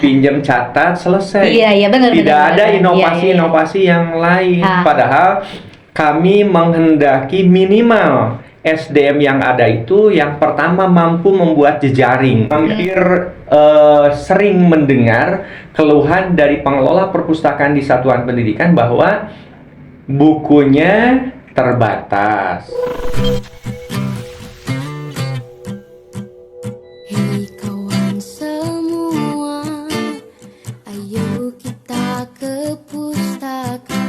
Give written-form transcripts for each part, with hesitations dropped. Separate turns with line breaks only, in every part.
pinjam catat selesai.
Iya, benar.
Tidak ada
Iya.
inovasi-inovasi yang lain. Padahal kami menghendaki minimal SDM yang ada itu yang pertama mampu membuat jejaring. Hampir sering mendengar keluhan dari pengelola perpustakaan di satuan pendidikan bahwa bukunya terbatas.
Hei kawan semua, ayo kita ke pustaka.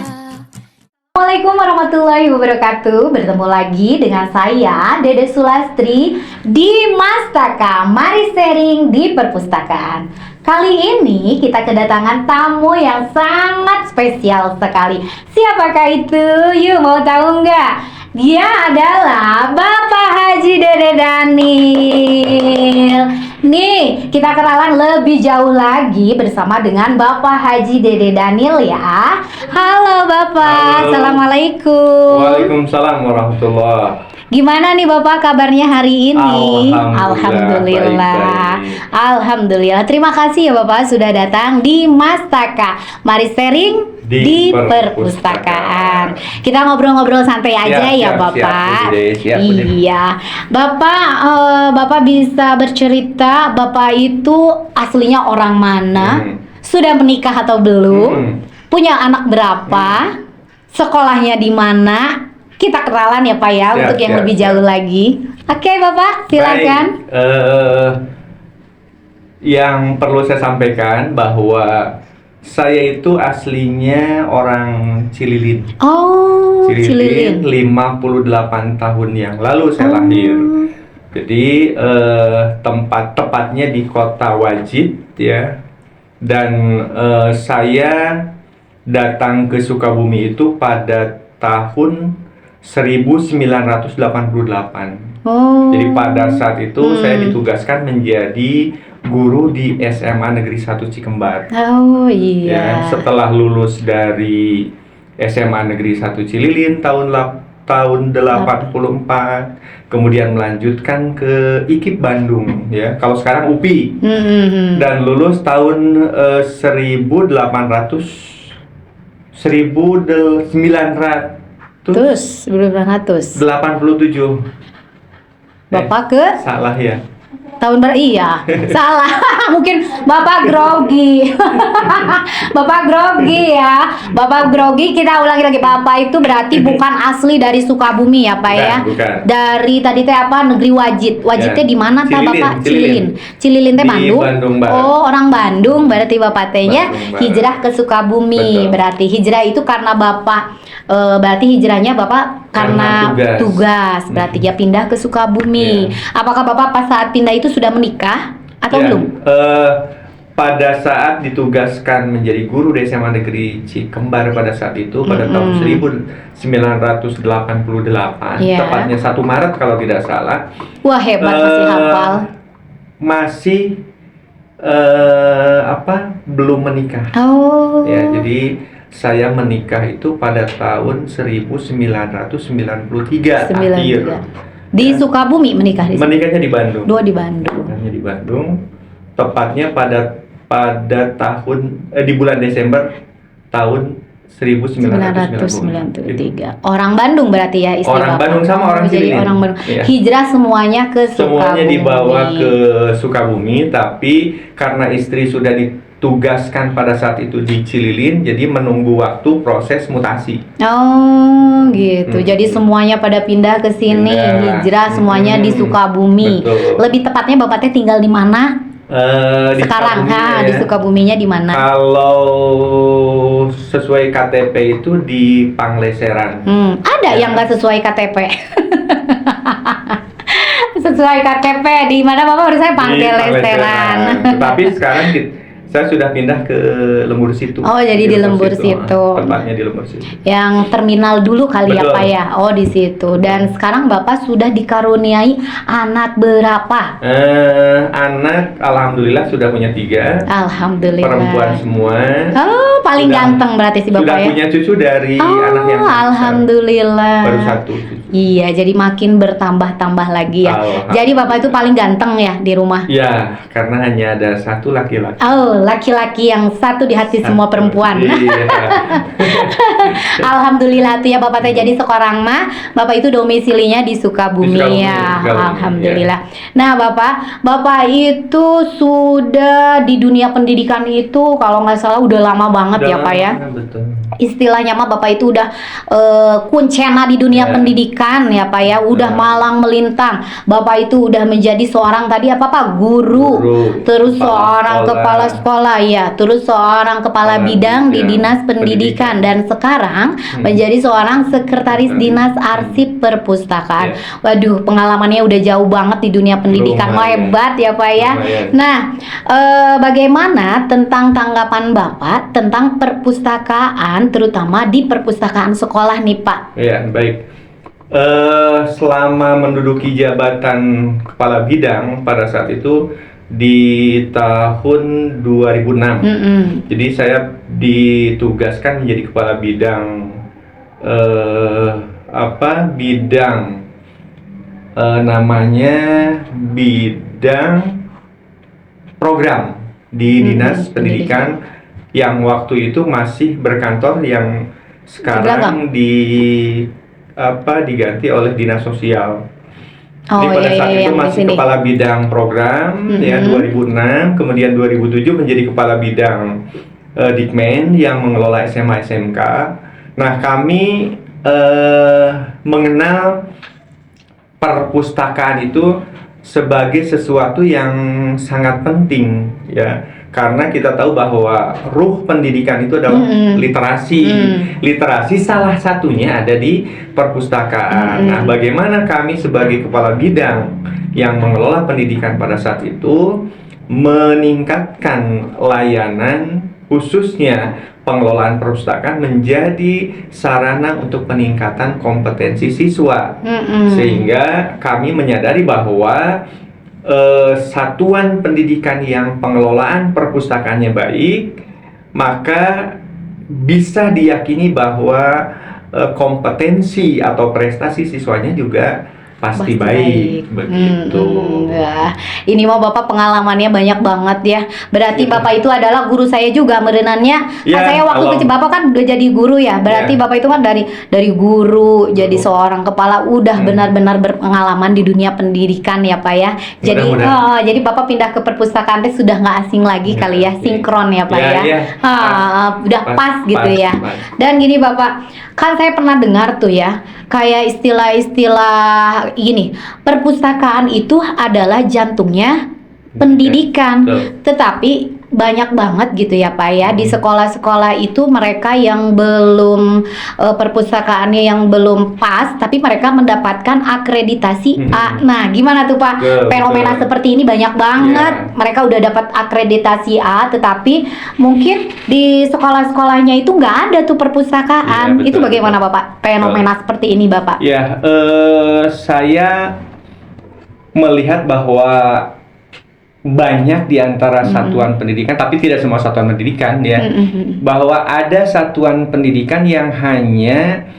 Assalamualaikum warahmatullahi wabarakatuh. Bertemu lagi dengan saya Dede Sulastri di Mastaka. Mari sharing di perpustakaan. Kali ini kita kedatangan tamu yang sangat spesial sekali. Siapakah itu? Yuk, mau tahu nggak? Dia adalah Bapak Haji Dede Daniel. Nih, kita kenalan lebih jauh lagi bersama dengan Bapak Haji Dede Daniel ya. Halo Bapak,
Halo.
Assalamualaikum.
Waalaikumsalam warahmatullahi.
Gimana nih Bapak kabarnya hari ini?
Alhamdulillah, baik-baik.
Alhamdulillah. Terima kasih ya Bapak sudah datang di Mastaka. Mari sharing di perpustakaan. Kita ngobrol-ngobrol santai aja ya Bapak.
Siap,
iya. Bapak bisa bercerita Bapak itu aslinya orang mana? Sudah menikah atau belum? Punya anak berapa? Sekolahnya di mana? Kita kenalan ya Pak ya, untuk yang lebih jauh lagi. Oke Bapak, silakan.
Yang perlu saya sampaikan bahwa saya itu aslinya orang Cililin.
Oh,
Cililin 58 tahun yang lalu saya lahir. Jadi tempat tepatnya di Kota Wajid ya. Dan saya datang ke Sukabumi itu pada tahun 1988. Jadi pada saat itu saya ditugaskan menjadi guru di SMA Negeri 1 Cikembar.
Oh iya.
Ya, setelah lulus dari SMA Negeri 1 Cililin tahun 84, kemudian melanjutkan ke IKIP Bandung ya. Kalau sekarang UPI. Dan lulus tahun
1987. Bapak ke
Salah ya.
tahun iya, salah. Mungkin Bapak grogi. Bapak grogi ya. Bapak grogi, kita ulangi lagi. Bapak itu berarti bukan asli dari Sukabumi ya Pak ya?
Bukan.
Dari tadi teh apa? Negeri Wajid. Wajidnya di mana tah Bapak?
Cililin.
Cililin teh
Di
Bandung.
Bandung Barat.
Oh, orang Bandung berarti Bapak tehnya
Bandung Barat.
hijrah ke Sukabumi.
Betul.
Berarti hijrah itu karena Bapak berarti hijrahnya Bapak karena tugas. Berarti dia pindah ke Sukabumi. Apakah Bapak pas saat pindah itu sudah menikah atau belum?
Pada saat ditugaskan menjadi guru di SMA Negeri Cikembar pada saat itu pada tahun 1988, tepatnya 1 Maret kalau tidak salah.
Wah, hebat, masih hafal.
Masih belum menikah.
Oh.
Ya, jadi saya menikah itu pada tahun 1993 akhir.
Di Sukabumi menikah di
Menikahnya di Bandung.
Dua di Bandung.
Menikahnya di Bandung. Tepatnya pada tahun di bulan Desember tahun 1993.
Orang Bandung berarti ya istri
Orang
Bapak.
Bandung sama orang
Jadi
Cililin.
orang Bandung.
Iya.
Hijrah semuanya ke Sukabumi.
Semuanya dibawa ke Sukabumi, tapi karena istri sudah ditugaskan pada saat itu di Cililin, jadi menunggu waktu proses mutasi.
Oh, gitu. Jadi semuanya pada pindah ke sini, hijrah semuanya di Sukabumi.
Betul.
Lebih tepatnya Bapak teh tinggal di mana?
Di
Sekarang
Sukabumi,
di Sukabuminya di mana?
Kalau sesuai KTP itu di Pangleseran.
Ada yang nggak sesuai KTP. Sesuai KTP di mana Bapak? Harus saya Pangleseran.
Tapi sekarang saya sudah pindah ke Lembur Situ.
Oh, jadi di Lembur Situ.
Tepatnya di Lembur Situ.
Yang terminal dulu kali ya
Betul.
Pak ya. Oh, di situ. Dan sekarang Bapak sudah dikaruniai anak berapa?
Anak alhamdulillah sudah punya 3.
Alhamdulillah.
Perempuan semua.
Oh, paling ganteng berarti si Bapak
Sudah
ya.
punya cucu dari anak yang
alhamdulillah.
baru 1 cucu.
Iya, jadi makin bertambah-tambah lagi ya.
Alhamdulillah.
Jadi Bapak itu paling ganteng ya di rumah.
Ya, karena hanya ada 1 laki-laki.
Oh, laki-laki yang satu di hati semua perempuan.
Iya.
Alhamdulillah tuh ya Bapak teh jadi sekarang mah Bapak itu domisilinya di Sukabumi,
Di Sukabumi,
ya.
Sukabumi,
Alhamdulillah. Nah Bapak itu sudah di dunia pendidikan itu kalau nggak salah udah lama banget ya Pak ya.
Betul.
Istilahnya mah Bapak itu udah kuncena di dunia
Ya.
pendidikan ya Pak ya, udah
Ya.
malang melintang. Bapak itu udah menjadi seorang tadi apa Pak? Guru. Terus seorang kepala sekolah ya, terus seorang kepala bidang di Dinas Pendidikan dan sekarang menjadi seorang sekretaris Dinas Arsip Perpustakaan. Waduh, pengalamannya udah jauh banget di dunia pendidikan. Wah,
Lumayan.
hebat ya Pak ya.
Lumayan.
Nah, bagaimana tentang tanggapan Bapak tentang perpustakaan, terutama di perpustakaan sekolah nih Pak?
Ya, baik. Selama menduduki jabatan kepala bidang pada saat itu di tahun 2006. Jadi saya ditugaskan menjadi kepala bidang bidang namanya bidang program di Dinas Pendidikan yang waktu itu masih berkantor yang sekarang diganti oleh Dinas Sosial. Jadi pada saat itu masih kepala bidang program ya 2006, kemudian 2007 menjadi kepala bidang Dikmen yang mengelola SMA SMK. Nah, kami mengenal perpustakaan itu sebagai sesuatu yang sangat penting ya, karena kita tahu bahwa ruh pendidikan itu adalah literasi. Literasi salah satunya ada di perpustakaan. Nah, bagaimana kami sebagai kepala bidang yang mengelola pendidikan pada saat itu meningkatkan layanan, khususnya pengelolaan perpustakaan menjadi sarana untuk peningkatan kompetensi siswa. Sehingga kami menyadari bahwa satuan pendidikan yang pengelolaan perpustakaannya baik, maka bisa diyakini bahwa kompetensi atau prestasi siswanya juga pasti baik. Begitu.
Wah, ini mau Bapak pengalamannya banyak banget ya. Berarti Bapak itu adalah guru saya juga merenannya.
Ya,
Saya waktu kecil Bapak kan udah jadi guru ya. Berarti Bapak itu kan dari guru jadi seorang kepala udah benar-benar berpengalaman di dunia pendidikan ya Pak ya. Jadi jadi Bapak pindah ke perpustakaan teh sudah nggak asing lagi kali ya, sinkron ya Pak ya. Udah pas gitu ya. Dan gini Bapak, kan saya pernah dengar tuh ya, kayak istilah-istilah gini, perpustakaan itu adalah jantungnya pendidikan. Tetapi banyak banget gitu ya Pak ya, di sekolah-sekolah itu mereka yang belum perpustakaannya yang belum pas, tapi mereka mendapatkan akreditasi A. Nah, gimana tuh Pak? Fenomena seperti ini banyak banget. Mereka udah dapat akreditasi A, tetapi mungkin di sekolah-sekolahnya itu nggak ada tuh perpustakaan. Itu bagaimana Bapak? Fenomena seperti ini Bapak?
Ya, saya melihat bahwa banyak di antara satuan pendidikan, tapi tidak semua satuan pendidikan ya, bahwa ada satuan pendidikan yang hanya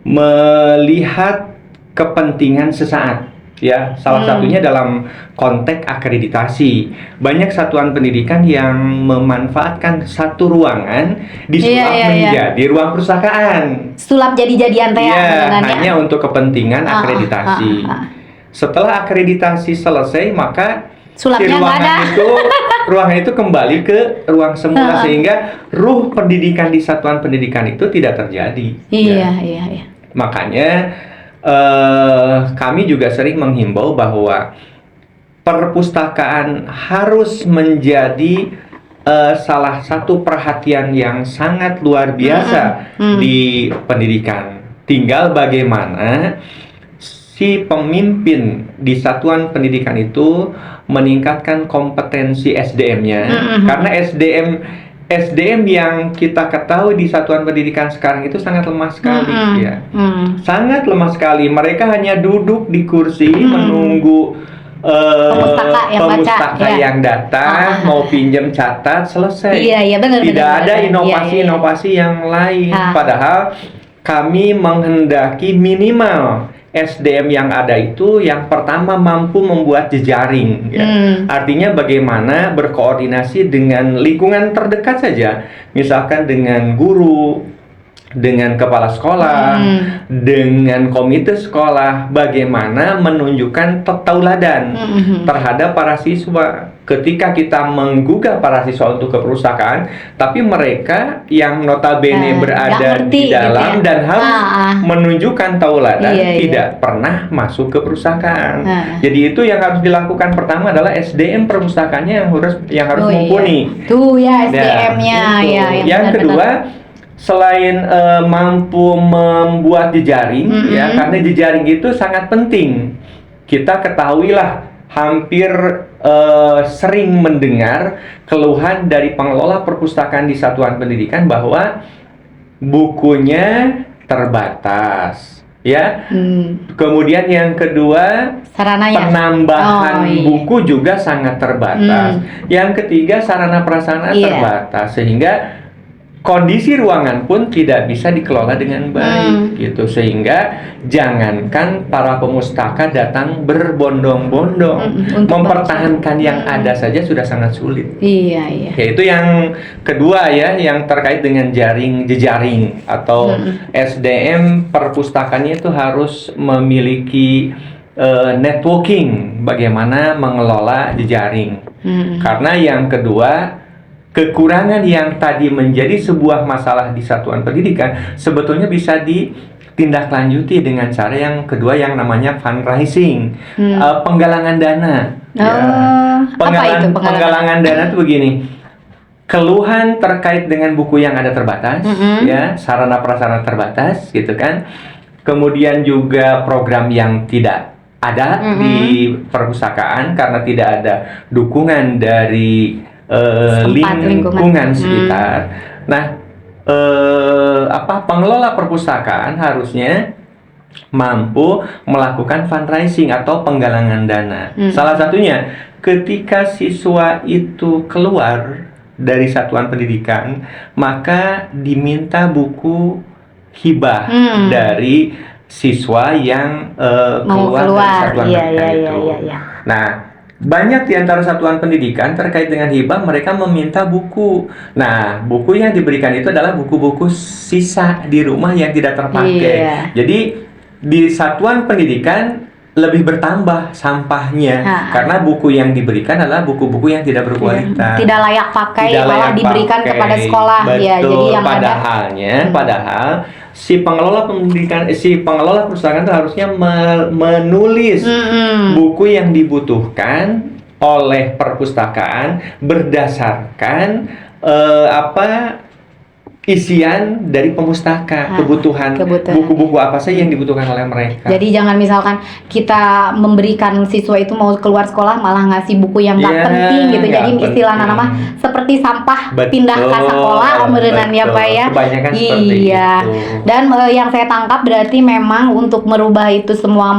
melihat kepentingan sesaat ya, salah satunya dalam konteks akreditasi. Banyak satuan pendidikan yang memanfaatkan satu ruangan disulap menjadi ruang perpustakaan,
sulap jadi-jadian teh
hanya untuk kepentingan akreditasi. Setelah akreditasi selesai, maka
sulapnya
ruangan itu kembali ke ruang semula, sehingga ruh pendidikan di satuan pendidikan itu tidak terjadi. Iya. Makanya kami juga sering menghimbau bahwa perpustakaan harus menjadi salah satu perhatian yang sangat luar biasa di pendidikan. Tinggal bagaimana si pemimpin di satuan pendidikan itu meningkatkan kompetensi SDM-nya, karena SDM yang kita ketahui di satuan pendidikan sekarang itu sangat lemah sekali ya, sangat lemah sekali. Mereka hanya duduk di kursi menunggu pemustaka yang datang mau pinjam catat selesai. Tidak ada inovasi-inovasi yang lain. Padahal kami menghendaki minimal SDM yang ada itu yang pertama mampu membuat jejaring, ya. Artinya bagaimana berkoordinasi dengan lingkungan terdekat saja, misalkan dengan guru, dengan kepala sekolah, dengan komite sekolah, bagaimana menunjukkan tauladan terhadap para siswa. Ketika kita menggugah para siswa untuk ke perpustakaan, tapi mereka yang notabene berada di dalam
gitu ya,
dan harus menunjukkan tauladan tidak pernah masuk ke perpustakaan. Jadi itu yang harus dilakukan pertama adalah SDM perpustakaannya yang harus mumpuni.
Tuh ya SDM-nya ya.
Yang kedua, selain mampu membuat jejaring, ya, karena jejaring itu sangat penting. Kita ketahuilah hampir sering mendengar keluhan dari pengelola perpustakaan di satuan pendidikan bahwa bukunya terbatas, ya. Kemudian yang kedua,
sarananya,
penambahan buku juga sangat terbatas. Yang ketiga, sarana prasarana terbatas, sehingga kondisi ruangan pun tidak bisa dikelola dengan baik, gitu. Sehingga jangankan para pemustaka datang berbondong-bondong, mempertahankan yang ada saja sudah sangat sulit.
Iya.
Yaitu yang kedua ya, yang terkait dengan jejaring atau SDM perpustakaannya itu harus memiliki networking, bagaimana mengelola jejaring. Karena yang kedua, kekurangan yang tadi menjadi sebuah masalah di satuan pendidikan sebetulnya bisa ditindaklanjuti dengan cara yang kedua yang namanya fundraising, penggalangan dana. Penggalangan dana itu begini. Keluhan terkait dengan buku yang ada terbatas, ya, sarana prasarana terbatas, gitu kan. Kemudian juga program yang tidak ada di perpustakaan karena tidak ada dukungan dari lingkungan sekitar. Nah, pengelola perpustakaan harusnya mampu melakukan fundraising atau penggalangan dana. Salah satunya ketika siswa itu keluar dari satuan pendidikan, maka diminta buku hibah dari siswa yang keluar dari satuan pendidikan itu. Nah, banyak di antara satuan pendidikan terkait dengan hibah mereka meminta buku. Nah, buku yang diberikan itu adalah buku-buku sisa di rumah yang tidak terpakai. Jadi di satuan pendidikan lebih bertambah sampahnya karena buku yang diberikan adalah buku-buku yang tidak berkualitas,
tidak layak pakai, malah diberikan kepada sekolah.
Betul.
Ya, jadi yang
padahal si pengelola pendidikan, si pengelola perpustakaan itu harusnya menulis buku yang dibutuhkan oleh perpustakaan berdasarkan isian dari pemustaka, kebutuhan buku-buku apa saja yang dibutuhkan oleh mereka.
Jadi jangan misalkan kita memberikan siswa itu mau keluar sekolah malah ngasih buku yang nggak penting gitu. Jadi istilah nama seperti sampah pindah ke sekolah omerenan ya Pak ya.
Kebanyakan seperti itu.
Dan yang saya tangkap berarti memang untuk merubah itu semua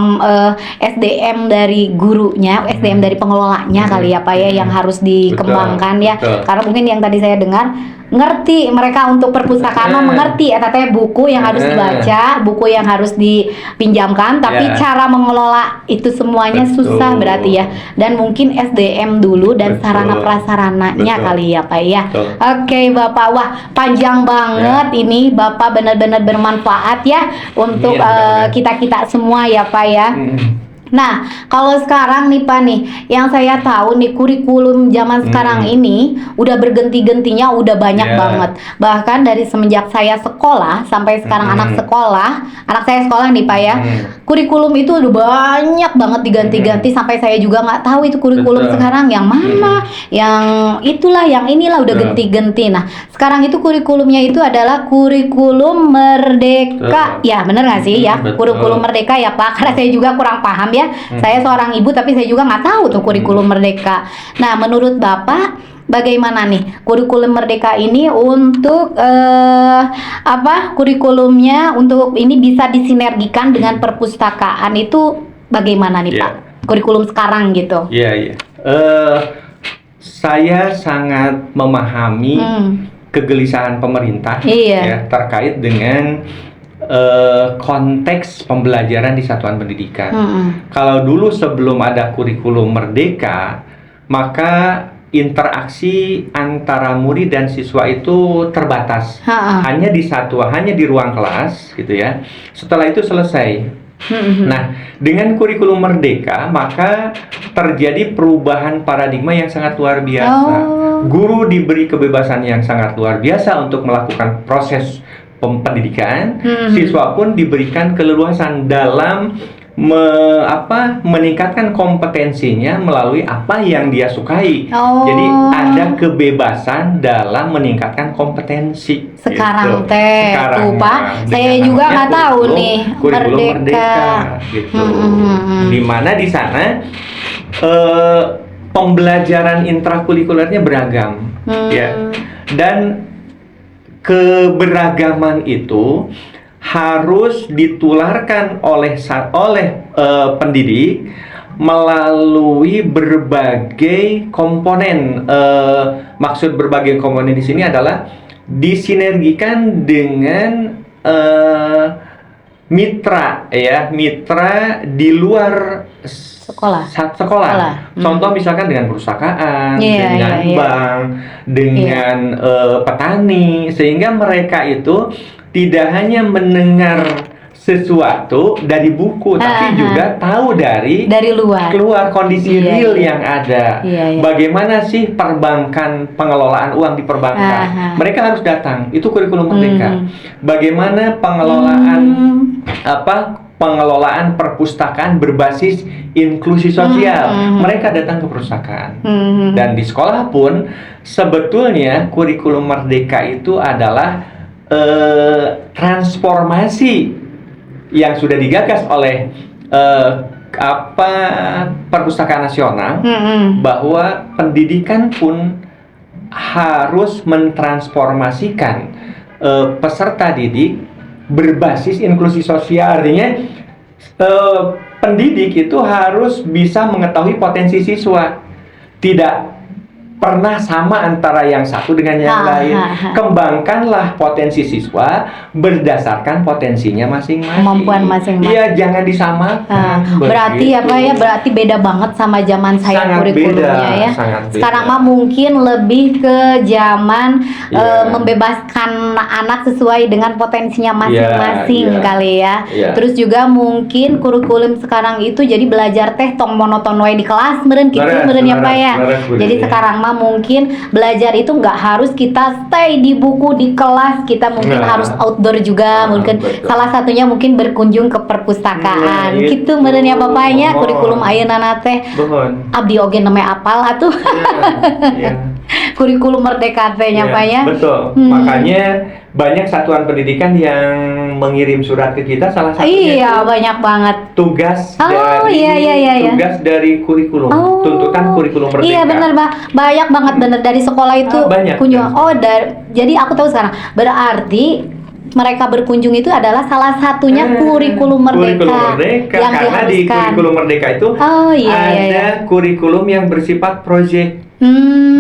SDM dari gurunya, SDM dari pengelolanya kali ya Pak ya yang harus dikembangkan ya. Karena mungkin yang tadi saya dengar ngerti mereka untuk perpustakaan mengerti teh buku yang harus dibaca, buku yang harus dipinjamkan, tapi cara mengelola itu semuanya susah berarti ya. Dan mungkin SDM dulu dan sarana prasarananya kali ya Pak ya. Oke Bapak, wah panjang banget ini Bapak, benar-benar bermanfaat ya untuk kita-kita semua ya Pak ya. Nah, kalau sekarang nih Pak nih, yang saya tahu nih kurikulum zaman sekarang ini udah berganti-gantinya, udah banyak banget. Bahkan dari semenjak saya sekolah sampai sekarang anak saya sekolah nih Pak ya, kurikulum itu udah banyak banget diganti-ganti sampai saya juga nggak tahu itu kurikulum sekarang yang mana, yang itulah, yang inilah udah ganti-ganti. Nah, sekarang itu kurikulumnya itu adalah kurikulum merdeka, ya bener nggak sih ya, kurikulum merdeka ya Pak? Karena saya juga kurang paham ya. Saya seorang ibu tapi saya juga nggak tahu tuh kurikulum merdeka. Nah, menurut Bapak bagaimana nih kurikulum merdeka ini untuk kurikulumnya untuk ini bisa disinergikan dengan perpustakaan itu bagaimana nih Pak? Kurikulum sekarang gitu.
Iya. Saya sangat memahami kegelisahan pemerintah ya terkait dengan konteks pembelajaran di satuan pendidikan.
Mm-mm.
Kalau dulu sebelum ada kurikulum merdeka, maka interaksi antara murid dan siswa itu terbatas.
Ha-ha.
Hanya di ruang kelas gitu ya. Setelah itu selesai.
Mm-mm.
Nah, dengan kurikulum merdeka, maka terjadi perubahan paradigma yang sangat luar biasa.
Oh.
Guru diberi kebebasan yang sangat luar biasa untuk melakukan proses pendidikan. Siswa pun diberikan keleluasan dalam meningkatkan kompetensinya melalui apa yang dia sukai.
Oh.
Jadi ada kebebasan dalam meningkatkan kompetensi.
Sekarang
gitu.
teh
Sekarang,
tuh Pak,
dengan
saya juga
namanya
nggak tahu
kurikulum-
nih
kurikulum
merdeka.
gitu.
Hmm.
Di mana di sana pembelajaran intrakurikulernya beragam, ya. Dan keberagaman itu harus ditularkan oleh pendidik melalui berbagai komponen. Maksud berbagai komponen di sini adalah disinergikan dengan mitra di luar
Sekolah.
sekolah. Contoh misalkan dengan perusahaan, dengan bank, dengan petani, sehingga mereka itu tidak hanya mendengar sesuatu dari buku, tapi juga tahu dari
luar
keluar kondisi real yang ada. Bagaimana sih pengelolaan uang di perbankan? Mereka harus datang. Itu kurikulum merdeka. Bagaimana pengelolaan perpustakaan berbasis inklusi sosial? Mereka datang ke perpustakaan. Dan di sekolah pun sebetulnya kurikulum merdeka itu adalah transformasi yang sudah digagas oleh Perpustakaan Nasional, bahwa pendidikan pun harus mentransformasikan peserta didik berbasis inklusi sosial. Artinya pendidik itu harus bisa mengetahui potensi siswa, tidak pernah sama antara yang satu dengan yang lain. Kembangkanlah potensi siswa berdasarkan potensinya masing-masing.
Kemampuan masing-masing.
Iya, jangan disamakan.
Berarti berarti beda banget sama zaman saya
Sangat
kurikulumnya
beda,
ya.
sangat beda.
Sekarang mah mungkin lebih ke zaman membebaskan anak sesuai dengan potensinya masing-masing kali ya. Terus juga mungkin kurikulum sekarang itu jadi belajar teh tong monoton wae di kelas meureun kitu meureun ya Pak ya. Jadi sekarang mah mungkin belajar itu nggak harus kita stay di buku di kelas, kita mungkin harus outdoor juga, mungkin salah satunya mungkin berkunjung ke perpustakaan gitu meureun ya bapaknya. Kurikulum ayeuna teh abdi oge namanya apal atuh. Kurikulum merdeka teh nya Pak ya.
Betul. Makanya banyak satuan pendidikan yang mengirim surat ke kita, salah satunya
banyak banget
tugas tugas dari kurikulum, tuntutan kurikulum merdeka.
Iya benar banyak banget bener dari sekolah itu kunjung. Jadi aku tahu sekarang berarti mereka berkunjung itu adalah salah satunya kurikulum merdeka yang
karena
diharuskan.
Di kurikulum merdeka itu ada kurikulum yang bersifat proyek.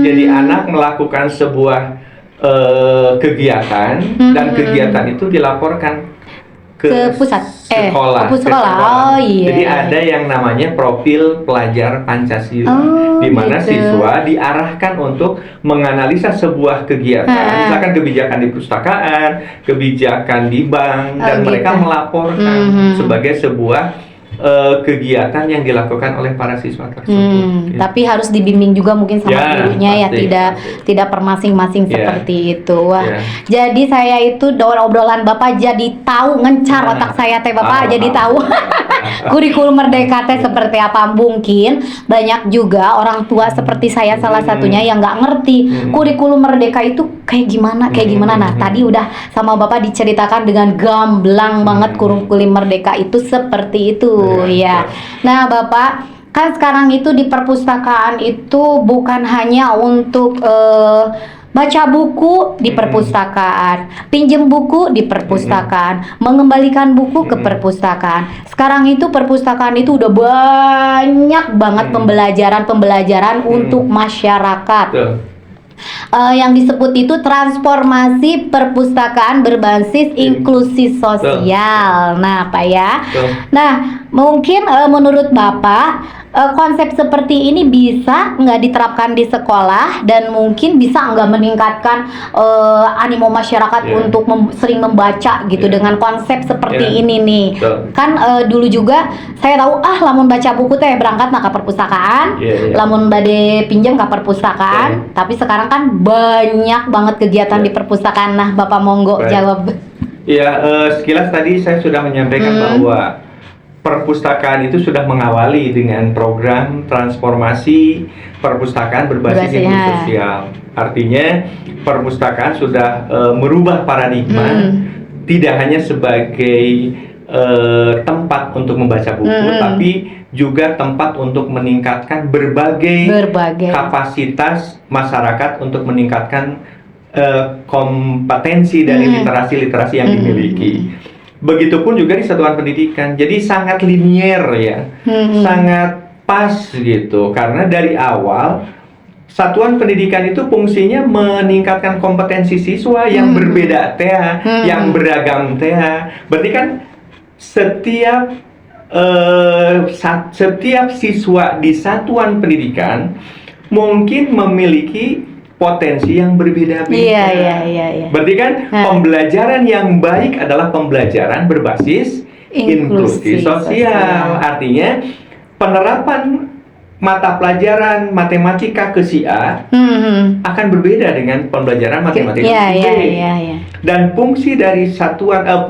Jadi anak melakukan sebuah kegiatan dan kegiatan itu dilaporkan ke
pusat
sekolah. Jadi ada yang namanya profil pelajar Pancasila, di mana siswa diarahkan untuk menganalisa sebuah kegiatan, misalkan kebijakan di perpustakaan, kebijakan di bank, dan mereka melaporkan sebagai sebuah kegiatan yang dilakukan oleh para siswa tersebut.
Tapi harus dibimbing juga mungkin sama gurunya
pasti,
tidak per masing-masing seperti itu. Jadi saya itu dalam obrolan Bapak jadi tahu ngencar otak saya teh Bapak jadi tahu kurikulum merdeka teh seperti apa. Mungkin banyak juga orang tua seperti saya salah satunya yang nggak ngerti kurikulum merdeka itu kayak gimana. Nah tadi udah sama Bapak diceritakan dengan gamblang banget kurikulum merdeka itu seperti itu. Nah Bapak, kan sekarang itu di perpustakaan itu bukan hanya untuk baca buku di perpustakaan, pinjem buku di perpustakaan, mengembalikan buku ke perpustakaan. Sekarang itu perpustakaan itu udah banyak banget pembelajaran untuk masyarakat. Yang disebut itu transformasi perpustakaan berbasis inklusi sosial. Nah, Pak ya.
Betul.
Nah, mungkin menurut Bapak konsep seperti ini bisa nggak diterapkan di sekolah dan mungkin bisa nggak meningkatkan animo masyarakat
Yeah.
untuk sering membaca gitu
Yeah.
dengan konsep seperti
Yeah.
ini nih.
Betul.
Kan dulu juga saya tahu lamun baca buku teh berangkat ke perpustakaan,
Yeah, yeah.
lamun bade pinjam ke perpustakaan, tapi sekarang kan banyak banget kegiatan
Yeah.
di perpustakaan. Nah, Bapak monggo
Right.
jawab.
Ya, sekilas tadi saya sudah menyampaikan bahwa perpustakaan itu sudah mengawali dengan program transformasi perpustakaan berbasis
Berbasis,
inklusi
ya.
sosial. Artinya perpustakaan sudah merubah paradigma, tidak hanya sebagai tempat untuk membaca buku, tapi juga tempat untuk meningkatkan berbagai kapasitas masyarakat untuk meningkatkan kompetensi dari literasi-literasi yang dimiliki. Begitupun juga di satuan pendidikan. Jadi sangat linier ya, sangat pas gitu. Karena dari awal satuan pendidikan itu fungsinya meningkatkan kompetensi siswa yang berbeda TH, yang beragam TH. Berarti kan setiap siswa di satuan pendidikan mungkin memiliki potensi yang berbeda-beda.
Iya.
Berarti kan pembelajaran yang baik adalah pembelajaran berbasis inklusi sosial. Artinya penerapan mata pelajaran matematika ke si A akan berbeda dengan pembelajaran matematika ke si B. Dan fungsi dari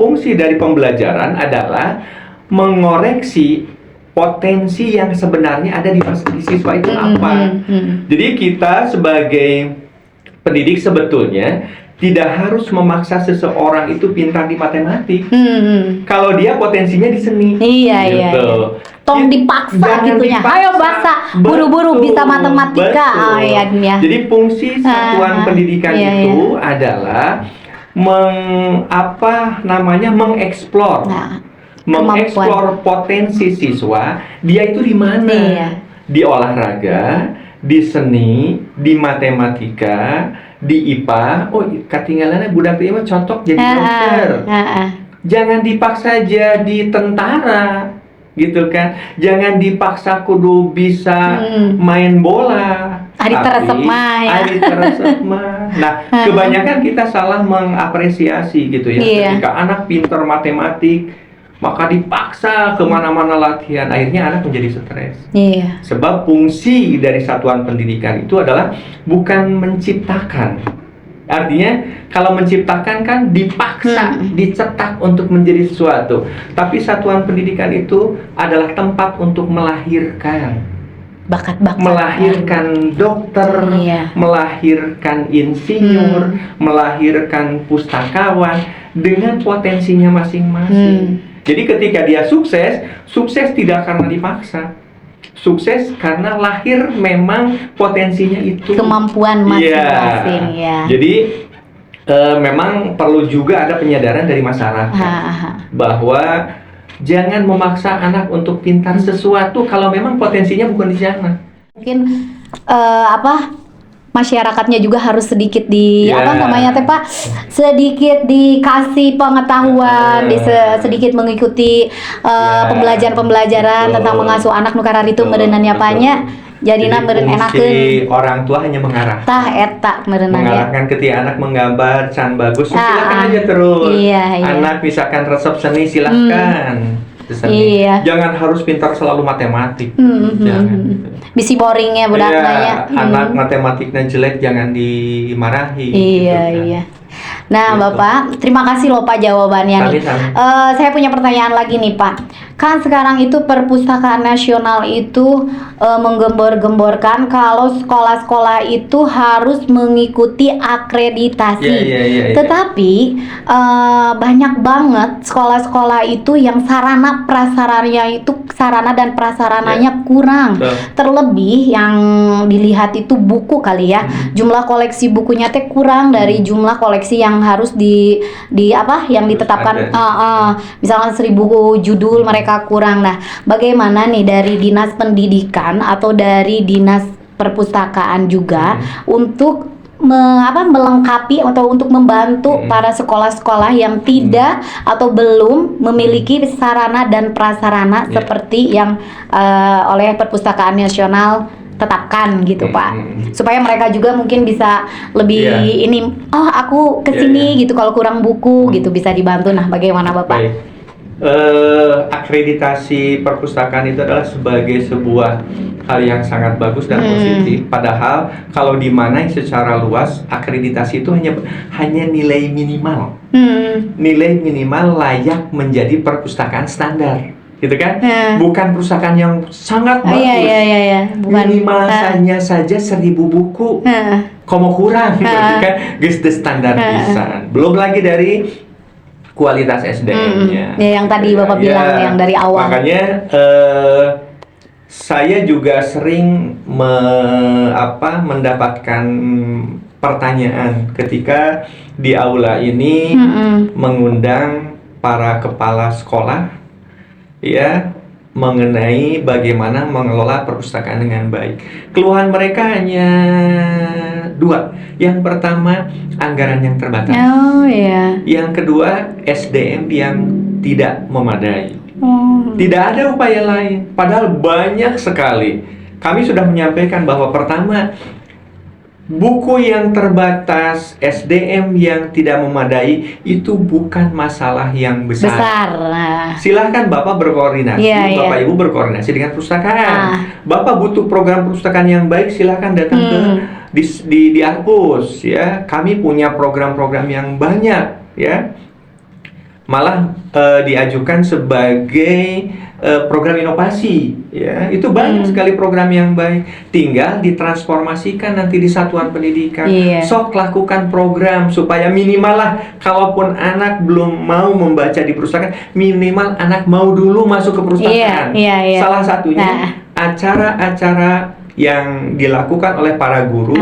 fungsi dari pembelajaran adalah mengoreksi potensi yang sebenarnya ada di siswa itu apa. Jadi kita sebagai pendidik sebetulnya tidak harus memaksa seseorang itu pintar di matematik. Kalau dia potensinya di seni.
Iya. Tong dipaksa gitunya. Ayo bahasa buru-buru bisa matematika.
Betul. Jadi fungsi satuan pendidikan itu adalah mengeksplor. Mengeksplor potensi siswa, dia itu di mana? Di olahraga, di seni, di matematika, di IPA. Oh, ketinggalannya budak ieu mah cocok jadi dokter. Jangan dipaksa jadi tentara, gitu kan? Jangan dipaksa kudu bisa main bola.
Ari teresep mah ya.
Nah, kebanyakan kita salah mengapresiasi gitu ya. Ketika anak pintar matematik, maka dipaksa kemana-mana latihan, akhirnya anak menjadi stres. Sebab fungsi dari satuan pendidikan itu adalah bukan menciptakan. Artinya kalau menciptakan kan dipaksa, dicetak untuk menjadi sesuatu. Tapi satuan pendidikan itu adalah tempat untuk melahirkan
bakat-bakat,
melahirkan dokter, melahirkan insinyur, melahirkan pustakawan dengan potensinya masing-masing. Jadi ketika dia sukses tidak karena dipaksa. Sukses karena lahir memang potensinya itu.
Kemampuan masing-masing ya.
Jadi memang perlu juga ada penyadaran dari masyarakat bahwa jangan memaksa anak untuk pintar sesuatu kalau memang potensinya bukan di sana.
Mungkin masyarakatnya juga harus sedikit sedikit dikasih pengetahuan, sedikit mengikuti pembelajaran tentang mengasuh anak nu kararitu meureunannya apanya. Jadina meureun enakeun.
Orang tua hanya mengarah.
Tah eta meureunannya.
Mengarahkan ketika anak menggambar can bagus, silakan aja terus. Anak misalkan resep seni silahkan. Jangan harus pintar selalu matematik. Jangan.
Bisi boringnya budaknya.
Anak matematiknya jelek jangan dimarahi.
Iya. Nah, Bapak, terima kasih loh Pak jawabannya nih. Saya punya pertanyaan lagi nih Pak. Kan sekarang itu Perpustakaan Nasional itu menggembor-gemborkan kalau sekolah-sekolah itu harus mengikuti akreditasi. Tetapi banyak banget sekolah-sekolah itu yang sarana dan prasarananya kurang. Terlebih yang dilihat itu buku kali ya. Jumlah koleksi bukunya teh kurang dari jumlah koleksi yang harus yang ditetapkan. Misalkan 1000 judul mereka kurang. Nah, bagaimana nih dari Dinas Pendidikan atau dari Dinas Perpustakaan juga untuk melengkapi atau untuk membantu para sekolah-sekolah yang tidak atau belum memiliki sarana dan prasarana seperti yang oleh Perpustakaan Nasional tetapkan gitu Pak, supaya mereka juga mungkin bisa lebih ini, oh aku kesini gitu kalau kurang buku gitu bisa dibantu. Nah bagaimana Bapak?
Baik. Akreditasi perpustakaan itu adalah sebagai sebuah hal yang sangat bagus dan positif. Padahal kalau dimaknai secara luas, akreditasi itu hanya nilai minimal, nilai minimal layak menjadi perpustakaan standar, gitu kan? Bukan perpustakaan yang sangat bagus.
Bukan,
minimal saja 1.000 buku. Komo kurang, berarti kan geus standar pisan. Belum lagi dari kualitas SDM-nya.
Ya, yang tadi Bapak bilang yang dari awal.
Makanya saya juga sering mendapatkan pertanyaan ketika di aula ini mengundang para kepala sekolah ya mengenai bagaimana mengelola perpustakaan dengan baik. Keluhan mereka hanya 2. Yang pertama, anggaran yang terbatas. Yang kedua, SDM yang tidak memadai. Tidak ada upaya lain, padahal banyak sekali. Kami sudah menyampaikan bahwa pertama, buku yang terbatas, SDM yang tidak memadai itu bukan masalah yang besar. Silahkan Bapak berkoordinasi, Bapak Ibu berkoordinasi dengan perpustakaan. Bapak butuh program perpustakaan yang baik, silahkan datang ke di Arpus ya. Kami punya program-program yang banyak ya. Malah diajukan sebagai program inovasi ya. Itu banyak sekali program yang baik, tinggal ditransformasikan nanti di satuan pendidikan. Sok lakukan program supaya minimal lah, kalaupun anak belum mau membaca di perpustakaan, minimal anak mau dulu masuk ke perpustakaan. Salah satunya acara-acara yang dilakukan oleh para guru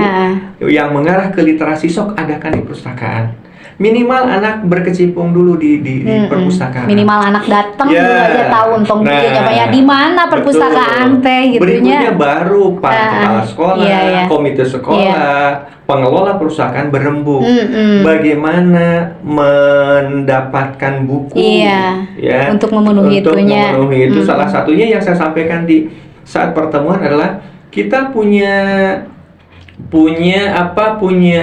yang mengarah ke literasi, sok adakan di perpustakaan. Minimal anak berkecimpung dulu di perpustakaan.
Minimal anak datang dulu aja tahu untung bukunya di mana perpustakaan teh gitu.
Berikutnya baru para kepala sekolah, komite sekolah, pengelola perpustakaan berembuk. Bagaimana mendapatkan buku ya
untuk memenuhi
itu. Salah satunya yang saya sampaikan di saat pertemuan adalah kita punya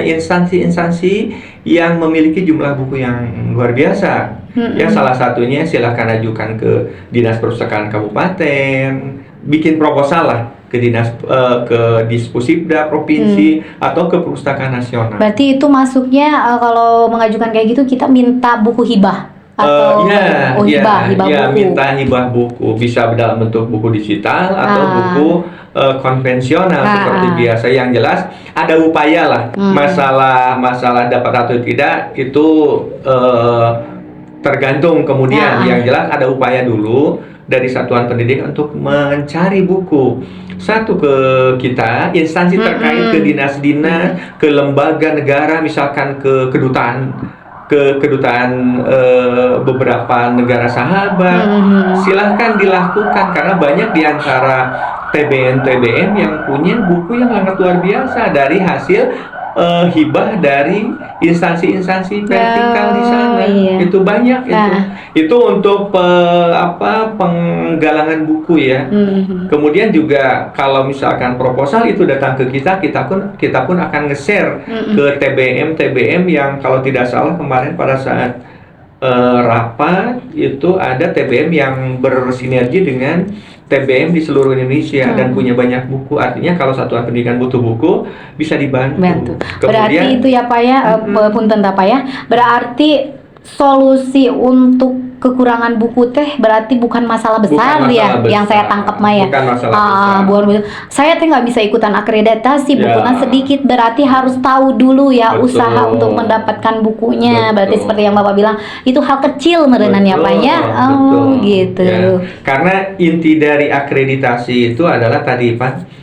instansi-instansi yang memiliki jumlah buku yang luar biasa. Ya salah satunya silakan ajukan ke Dinas Perpustakaan Kabupaten, bikin proposal lah ke ke Dispusibda provinsi atau ke Perpustakaan Nasional.
Berarti itu masuknya kalau mengajukan kayak gitu kita minta buku hibah atau hibah buku.
Minta hibah buku, bisa dalam bentuk buku digital atau buku konvensional seperti biasa. Yang jelas ada upaya lah. Masalah dapat atau tidak itu tergantung kemudian. Yang jelas ada upaya dulu dari satuan pendidikan untuk mencari buku. Satu ke kita, instansi terkait, ke dinas-dinas, ke lembaga negara, misalkan ke kedutaan beberapa negara sahabat. Silahkan dilakukan karena banyak di antara TBM yang punya buku yang sangat luar biasa dari hasil hibah dari instansi-instansi vertikal di sana. Itu banyak itu untuk penggalangan buku ya. Kemudian juga kalau misalkan proposal itu datang ke kita pun akan nge-share ke TBM yang kalau tidak salah kemarin pada saat rapat itu ada TBM yang bersinergi dengan TBM di seluruh Indonesia dan punya banyak buku. Artinya kalau satuan pendidikan butuh buku bisa dibantu.
Berarti itu ya Pak ya, punten Pak ya. Berarti solusi untuk kekurangan buku teh berarti bukan masalah besar yang saya tangkap Maya.
Bukan masalah besar.
Saya teh nggak bisa ikutan akreditasi, bukunya sedikit, berarti harus tahu dulu ya usaha untuk mendapatkan bukunya. Berarti seperti yang Bapak bilang itu hal kecil merenan ya Pak ya. Gitu. Ya.
Karena inti dari akreditasi itu adalah tadi Pak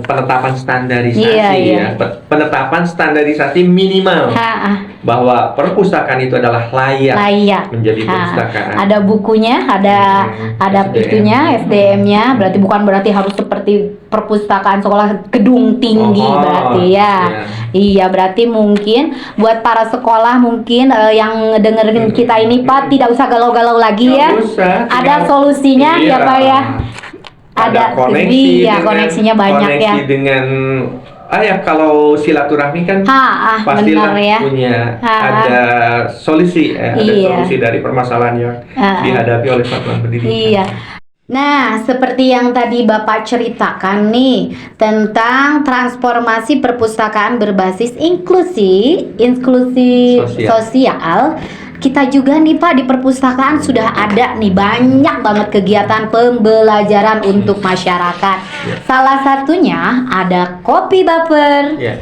penetapan standarisasi penetapan standarisasi minimal bahwa perpustakaan itu adalah layak
Iya.
menjadi
Nah,
perpustakaan.
ada bukunya, ada
SDM.
itunya, SDM-nya. Berarti berarti harus seperti perpustakaan sekolah gedung tinggi
Oh,
berarti ya. Iya, berarti mungkin buat para sekolah mungkin yang dengerin kita ini Pak tidak usah galau-galau lagi
Nggak
ya.
usah,
Ada
tinggal-
solusinya
iya,
ya Pak ya. Ada
koneksi
ya,
dengan-
koneksinya banyak ya.
koneksi dengan ya kalau silaturahmi kan pastilah
benar ya.
punya
Ha.
ada solusi, ada
Iya.
solusi dari permasalahan yang dihadapi oleh satuan pendidikan.
Iya. Nah, seperti yang tadi Bapak ceritakan nih tentang transformasi perpustakaan berbasis inklusi sosial. Kita juga nih Pak di perpustakaan sudah ada nih banyak banget kegiatan pembelajaran untuk masyarakat. Salah satunya ada kopi baper.
Ya.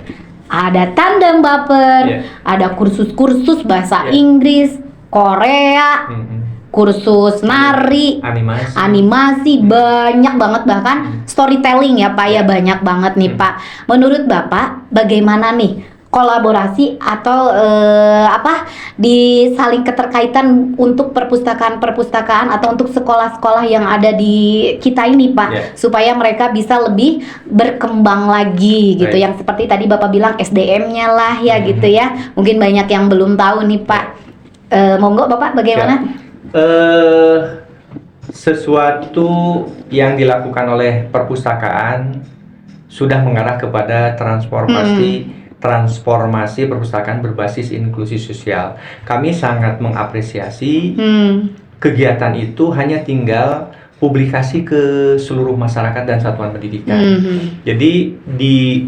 Ada tandem baper,
Iya.
ada kursus-kursus bahasa
Iya.
Inggris, Korea,
Mhm.
kursus nari, animasi banyak banget, bahkan storytelling ya Pak ya, banyak banget nih Pak. Menurut Bapak bagaimana nih kolaborasi atau di saling keterkaitan untuk perpustakaan-perpustakaan atau untuk sekolah-sekolah yang ada di kita ini Pak, supaya mereka bisa lebih berkembang lagi gitu.
Baik.
Yang seperti tadi Bapak bilang SDM-nya lah ya gitu ya. Mungkin banyak yang belum tahu nih Pak. Monggo Bapak bagaimana?
Sesuatu yang dilakukan oleh perpustakaan sudah mengarah kepada transformasi perpustakaan berbasis inklusi sosial. Kami sangat mengapresiasi kegiatan itu hanya tinggal publikasi ke seluruh masyarakat dan satuan pendidikan. Jadi di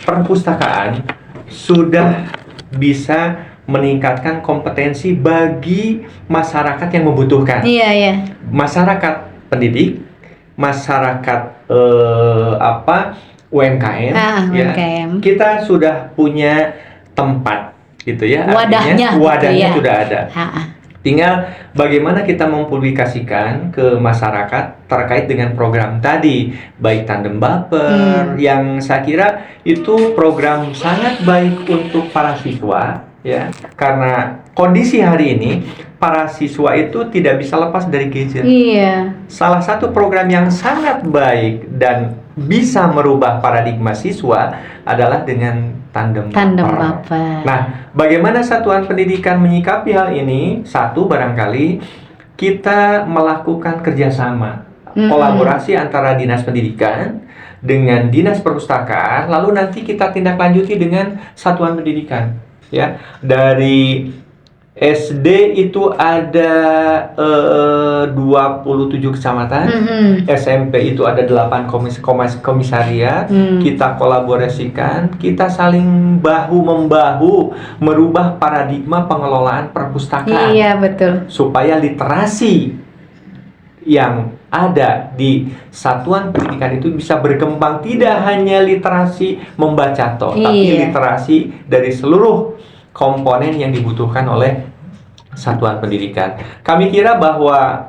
perpustakaan sudah bisa meningkatkan kompetensi bagi masyarakat yang membutuhkan.
Iya, iya.
Masyarakat pendidik, masyarakat UMKM, ya.
UMKM.
Kita sudah punya tempat gitu ya.
Wadahnya
Artinya wadahnya
gitu ya.
sudah ada. Tinggal bagaimana kita mempublikasikan ke masyarakat terkait dengan program tadi, baik tandem baper, yang saya kira itu program sangat baik untuk para siswa, ya, karena kondisi hari ini para siswa itu tidak bisa lepas dari gadget.
Iya.
Salah satu program yang sangat baik dan bisa merubah paradigma siswa adalah dengan tandem
baper.
Nah, bagaimana satuan pendidikan menyikapi hal ini? Satu, barangkali kita melakukan kerjasama, kolaborasi antara dinas pendidikan dengan dinas perpustakaan, lalu nanti kita tindak lanjuti dengan satuan pendidikan. Ya, dari SD itu ada 27 kecamatan, SMP itu ada 8 komisariat. Kita kolaborasikan, kita saling bahu-membahu merubah paradigma pengelolaan perpustakaan.
Iya, betul.
Supaya literasi yang ada di satuan pendidikan itu bisa berkembang, tidak hanya literasi membaca tapi literasi dari seluruh komponen yang dibutuhkan oleh satuan pendidikan. Kami kira bahwa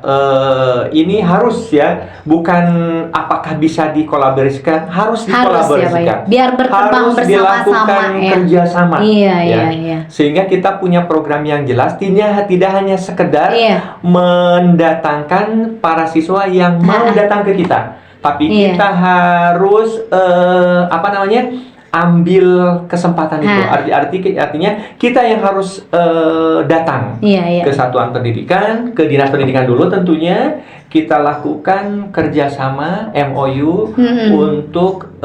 ini harus ya, bukan apakah bisa dikolaborasikan, harus dikolaborasikan.
Ya, biar berkembang
harus
bersama-sama
dilakukan
ya.
kerjasama.
Iya,
ya.
iya.
Sehingga kita punya program yang jelas, tidak hanya sekedar mendatangkan para siswa yang mau datang ke kita, tapi kita harus ambil kesempatan itu. Artinya kita yang harus datang ke satuan pendidikan, ke dinas pendidikan dulu tentunya. Kita lakukan kerjasama MOU untuk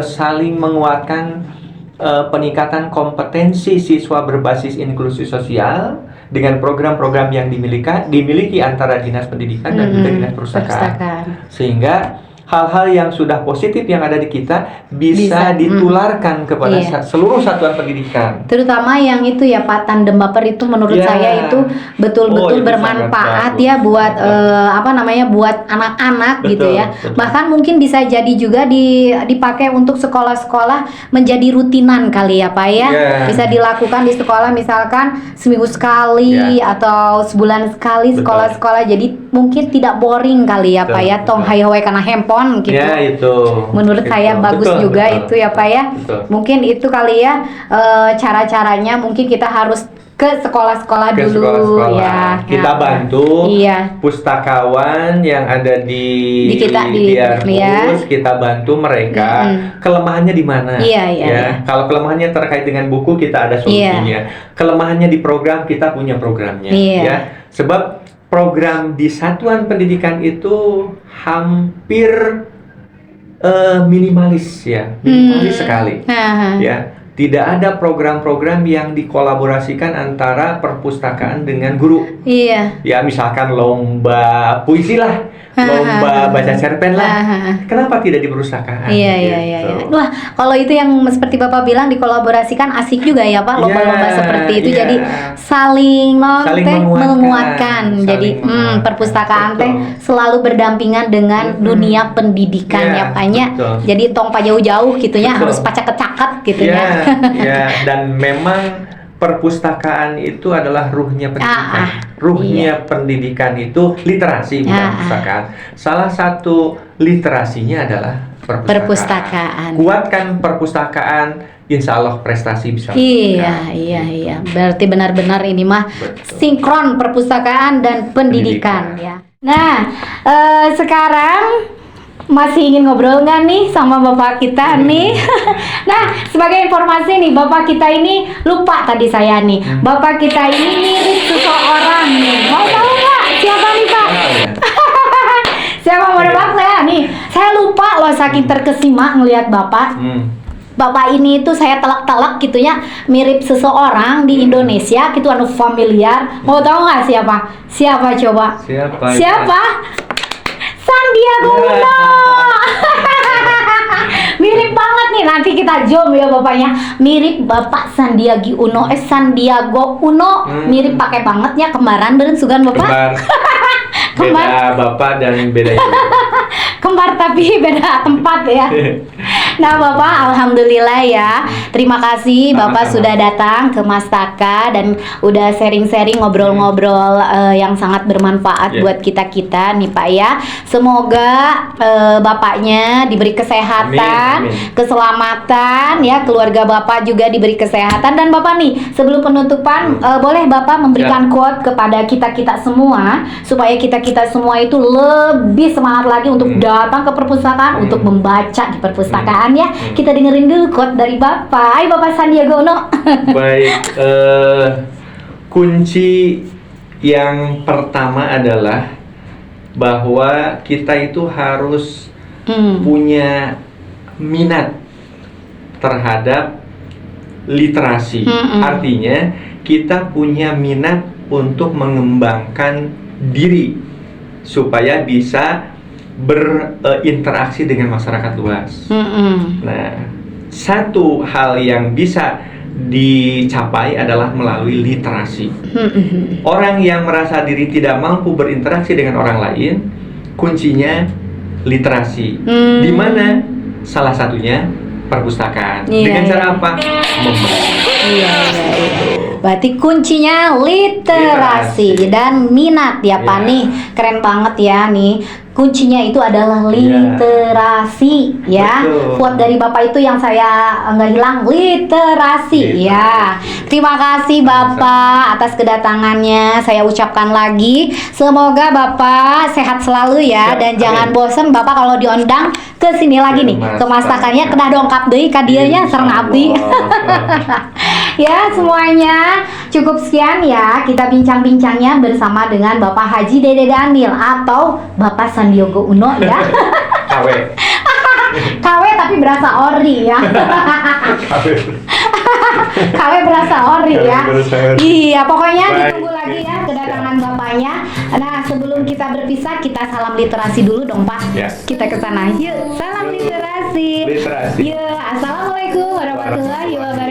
saling menguatkan peningkatan kompetensi siswa berbasis inklusi sosial dengan program-program yang dimiliki antara dinas pendidikan dan juga dinas perpustakaan. Sehingga hal-hal yang sudah positif yang ada di kita bisa ditularkan kepada seluruh satuan pendidikan.
Terutama yang itu ya Pak, tandem baper itu menurut saya itu betul-betul
itu
bermanfaat ya buat buat anak-anak gitu ya.
Betul.
Bahkan mungkin bisa jadi juga dipakai untuk sekolah-sekolah menjadi rutinan kali ya Pak ya. Bisa dilakukan di sekolah misalkan seminggu sekali atau sebulan sekali sekolah-sekolah, jadi mungkin tidak boring kali ya Pak ya. Tong hayo karena handphone gitu.
Ya, itu.
Menurut saya bagus juga itu ya Pak ya. Mungkin itu kali ya cara-caranya, mungkin kita harus ke sekolah-sekolah
ke
dulu
sekolah-sekolah.
ya.
Kita
Ya.
bantu
Iya.
pustakawan yang ada di
Di
Arhus, kita bantu mereka. Kelemahannya di mana?
Iya, iya,
ya.
iya.
Kalau kelemahannya terkait dengan buku, kita ada solusinya. Kelemahannya di program, kita punya programnya.
Iya.
Ya. Sebab program di satuan pendidikan itu hampir minimalis ya, minimalis sekali. Ya, tidak ada program-program yang dikolaborasikan antara perpustakaan dengan guru.
Iya.
Ya, misalkan lomba puisi lah, lomba baca cerpen lah. Kenapa tidak di perpustakaan?
Iya,
gitu.
iya, iya. Wah, kalau itu yang seperti Bapak bilang dikolaborasikan asik juga ya Pak, lomba-lomba
Iya,
seperti itu.
iya.
Jadi saling
Saling
menguatkan.
saling
Jadi
menguatkan.
perpustakaan teh
Betul.
selalu berdampingan dengan dunia pendidikan
Iya,
ya Pak nya.
betul.
Jadi tong pa jauh-jauh gitu ya,
Betul.
harus pacak-kecaket gitu
Ya,
ya.
ya, dan memang perpustakaan itu adalah ruhnya pendidikan. Ruhnya pendidikan itu literasi, bukan perpustakaan. Salah satu literasinya adalah perpustakaan. Kuatkan perpustakaan, insya Allah prestasi bisa
Iya, iya, iya. Berarti benar-benar ini mah sinkron perpustakaan dan pendidikan ya. Nah, sekarang masih ingin ngobrol nggak nih sama Bapak kita nih? Nah, sebagai informasi nih, Bapak kita ini lupa tadi saya nih. Bapak kita ini mirip seseorang nih. Mau tahu nggak siapa nih Pak? Siapa mau nebak saya nih? Saya lupa loh, saking terkesima ngelihat Bapak. Bapak ini tuh saya telak-telak gitu ya, mirip seseorang di Indonesia gitu, anu familiar. Mau tahu nggak siapa? Siapa coba? Siapa? Sandiaga Uno. Mirip banget nih, nanti kita zoom ya bapaknya. Mirip Bapak Sandiaga Uno, Sandiago Uno. Mirip pakai banget ya, kembaran beren sugan Bapak.
Beda bapak dan beda ibu.
Kembar tapi beda tempat ya. Nah Bapak, alhamdulillah ya. Terima kasih Bapak sudah datang ke Mastaka dan udah sharing-sharing, ngobrol-ngobrol yang sangat bermanfaat buat kita-kita nih Pak ya. Semoga Bapaknya diberi kesehatan, keselamatan ya, keluarga Bapak juga diberi kesehatan. Dan Bapak nih, sebelum penutupan boleh Bapak memberikan quote kepada kita-kita semua supaya kita-kita semua itu lebih semangat lagi untuk datang ke perpustakaan, untuk membaca di perpustakaan ya. Kita dengerin dulu quote dari Bapak. Ayo Bapak Sandiaga Uno.
Baik, kunci yang pertama adalah bahwa kita itu harus punya minat terhadap literasi. Artinya kita punya minat untuk mengembangkan diri supaya bisa berinteraksi dengan masyarakat luas. Nah, satu hal yang bisa dicapai adalah melalui literasi. Orang yang merasa diri tidak mampu berinteraksi dengan orang lain, kuncinya literasi. Di mana salah satunya perpustakaan. Dengan cara apa? Membaca.
Iya. Berarti kuncinya literasi dan minat ya Pak nih. Keren banget ya nih. Kuncinya itu adalah literasi ya. Quote dari Bapak itu yang saya nggak hilang, literasi ya. Terima kasih Bapak atas kedatangannya. Saya ucapkan lagi, semoga Bapak sehat selalu ya. Dan jangan bosen Bapak kalau diundang ke sini lagi nih, ke Mastakannya kena dongkap deui ka dieu nya sareng abdi. Ya semuanya, cukup sekian ya kita bincang-bincangnya bersama dengan Bapak Haji Dede Daniel atau Bapak Sandiaga Uno ya.
KW.
KW tapi berasa ori ya. KW berasa ori ya. Iya, pokoknya ditunggu lagi ya kedatangan Bapaknya. Nah, sebelum kita berpisah, kita salam literasi dulu dong, Pak. Kita ke sana. Yuk, salam literasi. Yuk, assalamualaikum warahmatullahi wabarakatuh.